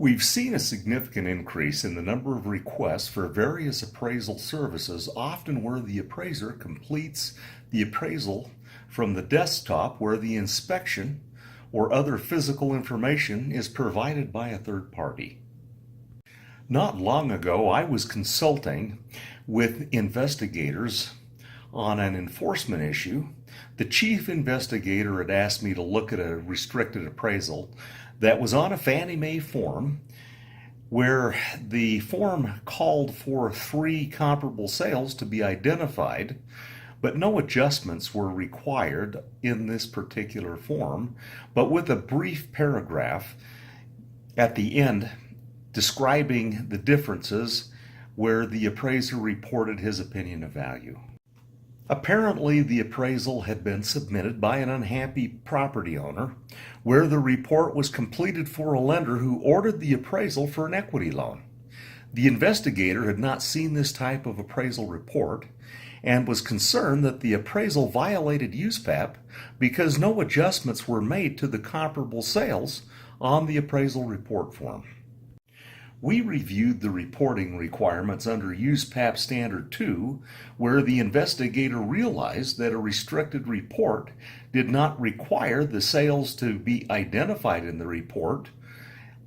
We've seen a significant increase in the number of requests for various appraisal services, often where the appraiser completes the appraisal from the desktop where the inspection or other physical information is provided by a third party. Not long ago, I was consulting with investigators on an enforcement issue. The chief investigator had asked me to look at a restricted appraisal that was on a Fannie Mae form where the form called for 3 comparable sales to be identified, but no adjustments were required in this particular form, but with a brief paragraph at the end describing the differences where the appraiser reported his opinion of value. Apparently, the appraisal had been submitted by an unhappy property owner, where the report was completed for a lender who ordered the appraisal for an equity loan. The investigator had not seen this type of appraisal report and was concerned that the appraisal violated USPAP because no adjustments were made to the comparable sales on the appraisal report form. We reviewed the reporting requirements under USPAP Standard 2, where the investigator realized that a restricted report did not require the sales to be identified in the report,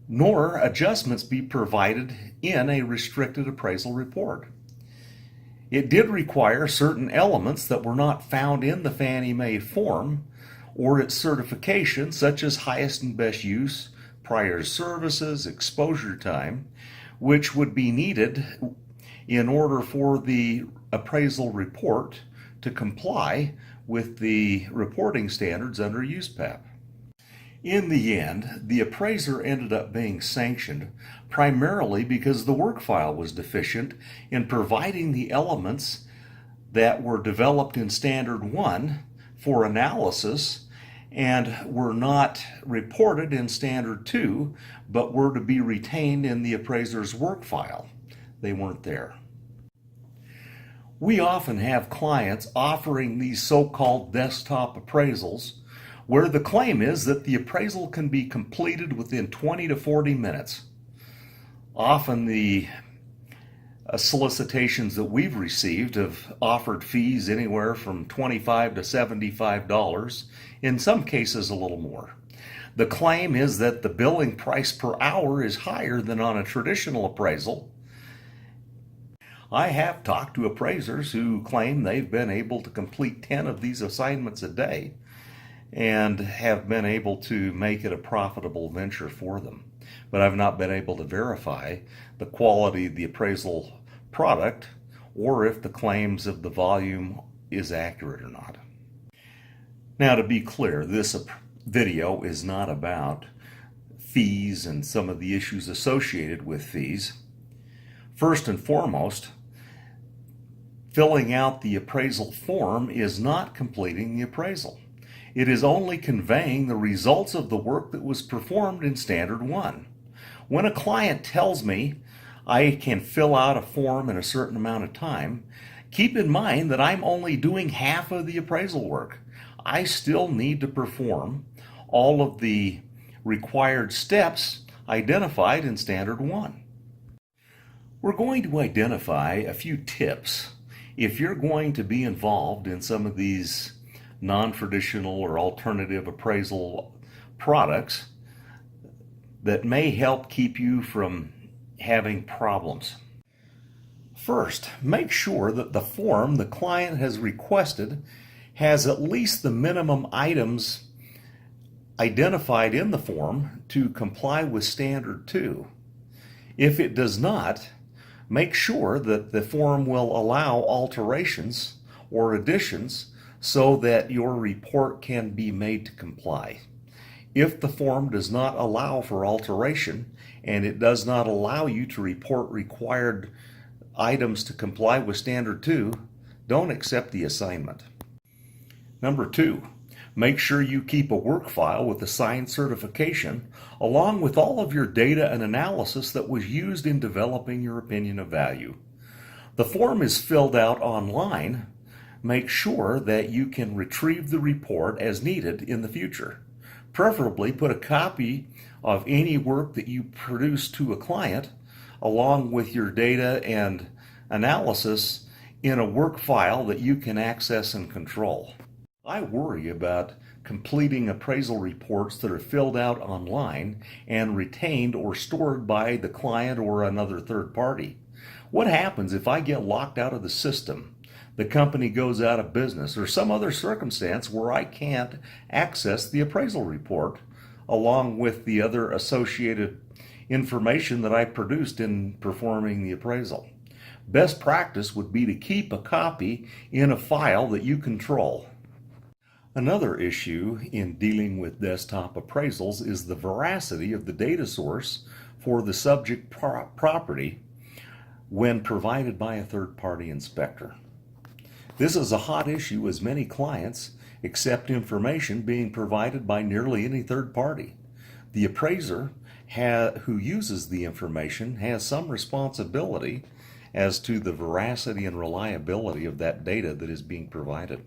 nor adjustments be provided in a restricted appraisal report. It did require certain elements that were not found in the Fannie Mae form or its certification, such as highest and best use, prior services, exposure time, which would be needed in order for the appraisal report to comply with the reporting standards under USPAP. In the end, the appraiser ended up being sanctioned primarily because the workfile was deficient in providing the elements that were developed in Standard 1 for analysis and were not reported in Standard 2, but were to be retained in the appraiser's work file. They weren't there. We often have clients offering these so-called desktop appraisals, where the claim is that the appraisal can be completed within 20 to 40 minutes. Often the solicitations that we've received have offered fees anywhere from $25 to $75, in some cases a little more. The claim is that the billing price per hour is higher than on a traditional appraisal. I have talked to appraisers who claim they've been able to complete 10 of these assignments a day and have been able to make it a profitable venture for them. But I've not been able to verify the quality of the appraisal product or if the claims of the volume is accurate or not. Now, to be clear, this video is not about fees and some of the issues associated with fees. First and foremost, filling out the appraisal form is not completing the appraisal. It is only conveying the results of the work that was performed in Standard 1. When a client tells me I can fill out a form in a certain amount of time, keep in mind that I'm only doing half of the appraisal work. I still need to perform all of the required steps identified in Standard 1. We're going to identify a few tips if you're going to be involved in some of these non-traditional or alternative appraisal products that may help keep you from having problems. First, make sure that the form the client has requested has at least the minimum items identified in the form to comply with Standard 2. If it does not, make sure that the form will allow alterations or additions so that your report can be made to comply. If the form does not allow for alteration and it does not allow you to report required items to comply with Standard 2, don't accept the assignment. Number 2, make sure you keep a work file with the signed certification along with all of your data and analysis that was used in developing your opinion of value. The form is filled out online. Make sure that you can retrieve the report as needed in the future. Preferably put a copy of any work that you produce to a client along with your data and analysis in a work file that you can access and control. I worry about completing appraisal reports that are filled out online and retained or stored by the client or another third party. What happens if I get locked out of the system, the company goes out of business, or some other circumstance where I can't access the appraisal report along with the other associated information that I produced in performing the appraisal? Best practice would be to keep a copy in a file that you control. Another issue in dealing with desktop appraisals is the veracity of the data source for the subject property when provided by a third-party inspector. This is a hot issue as many clients accept information being provided by nearly any third party. The appraiser who uses the information has some responsibility as to the veracity and reliability of that data that is being provided.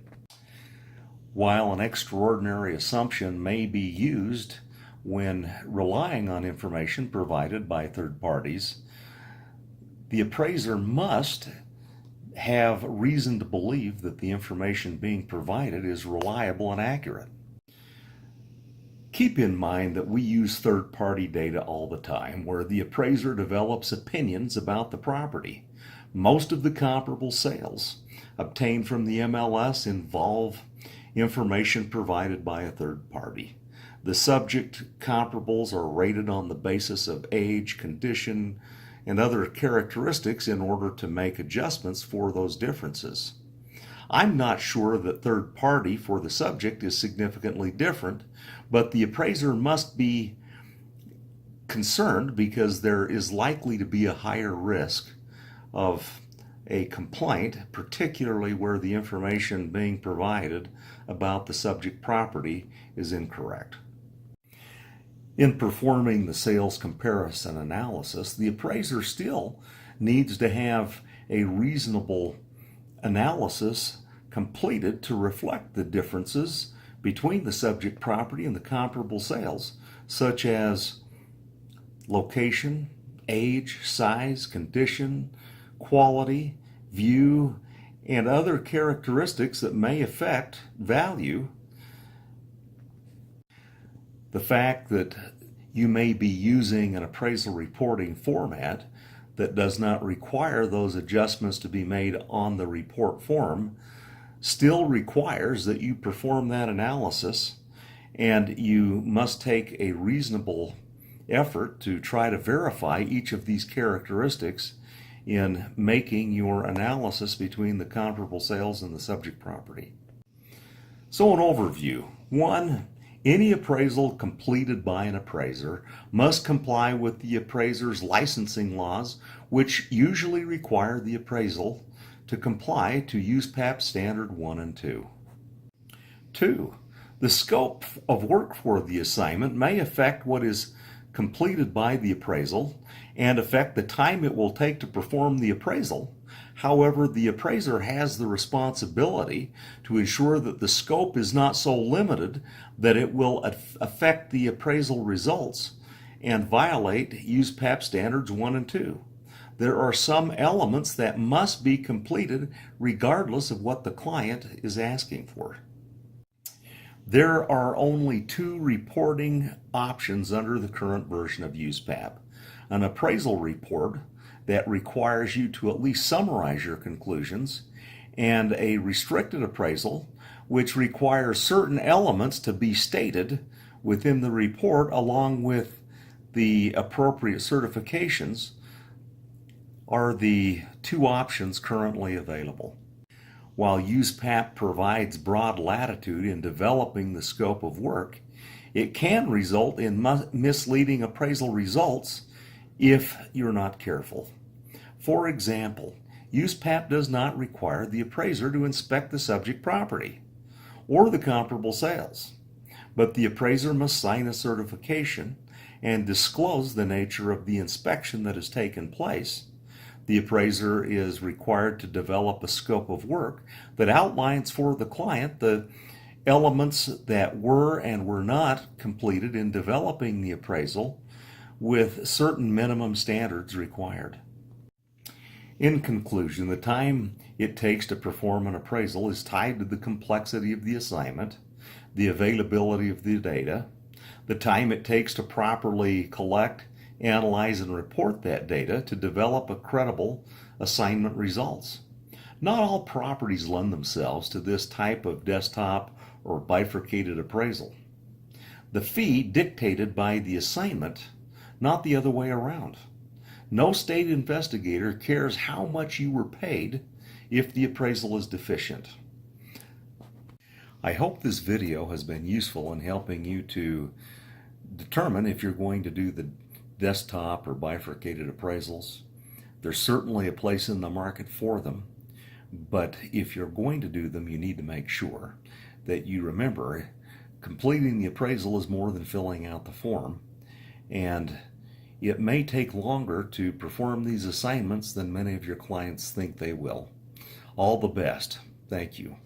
While an extraordinary assumption may be used when relying on information provided by third parties, the appraiser must have reason to believe that the information being provided is reliable and accurate. Keep in mind that we use third-party data all the time, where the appraiser develops opinions about the property. Most of the comparable sales obtained from the MLS involve information provided by a third party. The subject comparables are rated on the basis of age, condition, and other characteristics in order to make adjustments for those differences. I'm not sure that third party for the subject is significantly different, but the appraiser must be concerned because there is likely to be a higher risk of a complaint, particularly where the information being provided about the subject property is incorrect. In performing the sales comparison analysis, the appraiser still needs to have a reasonable analysis completed to reflect the differences between the subject property and the comparable sales, such as location, age, size, condition, quality, view, and other characteristics that may affect value. The fact that you may be using an appraisal reporting format that does not require those adjustments to be made on the report form still requires that you perform that analysis, and you must take a reasonable effort to try to verify each of these characteristics in making your analysis between the comparable sales and the subject property. So an overview. 1. Any appraisal completed by an appraiser must comply with the appraiser's licensing laws, which usually require the appraisal to comply to USPAP Standard 1 and 2. 2. The scope of work for the assignment may affect what is completed by the appraisal and affect the time it will take to perform the appraisal. However, the appraiser has the responsibility to ensure that the scope is not so limited that it will affect the appraisal results and violate USPAP Standards 1 and 2. There are some elements that must be completed regardless of what the client is asking for. There are only 2 reporting options under the current version of USPAP. An appraisal report that requires you to at least summarize your conclusions, and a restricted appraisal which requires certain elements to be stated within the report along with the appropriate certifications are the 2 options currently available. While USPAP provides broad latitude in developing the scope of work, it can result in misleading appraisal results if you're not careful. For example, USPAP does not require the appraiser to inspect the subject property or the comparable sales, but the appraiser must sign a certification and disclose the nature of the inspection that has taken place. The appraiser is required to develop a scope of work that outlines for the client the elements that were and were not completed in developing the appraisal with certain minimum standards required. In conclusion, the time it takes to perform an appraisal is tied to the complexity of the assignment, the availability of the data, the time it takes to properly collect, analyze, and report that data to develop a credible assignment results. Not all properties lend themselves to this type of desktop or bifurcated appraisal. The fee dictated by the assignment, not the other way around. No state investigator cares how much you were paid if the appraisal is deficient. I hope this video has been useful in helping you to determine if you're going to do the desktop or bifurcated appraisals. There's certainly a place in the market for them, but if you're going to do them, you need to make sure that you remember completing the appraisal is more than filling out the form, and it may take longer to perform these assignments than many of your clients think they will. All the best. Thank you.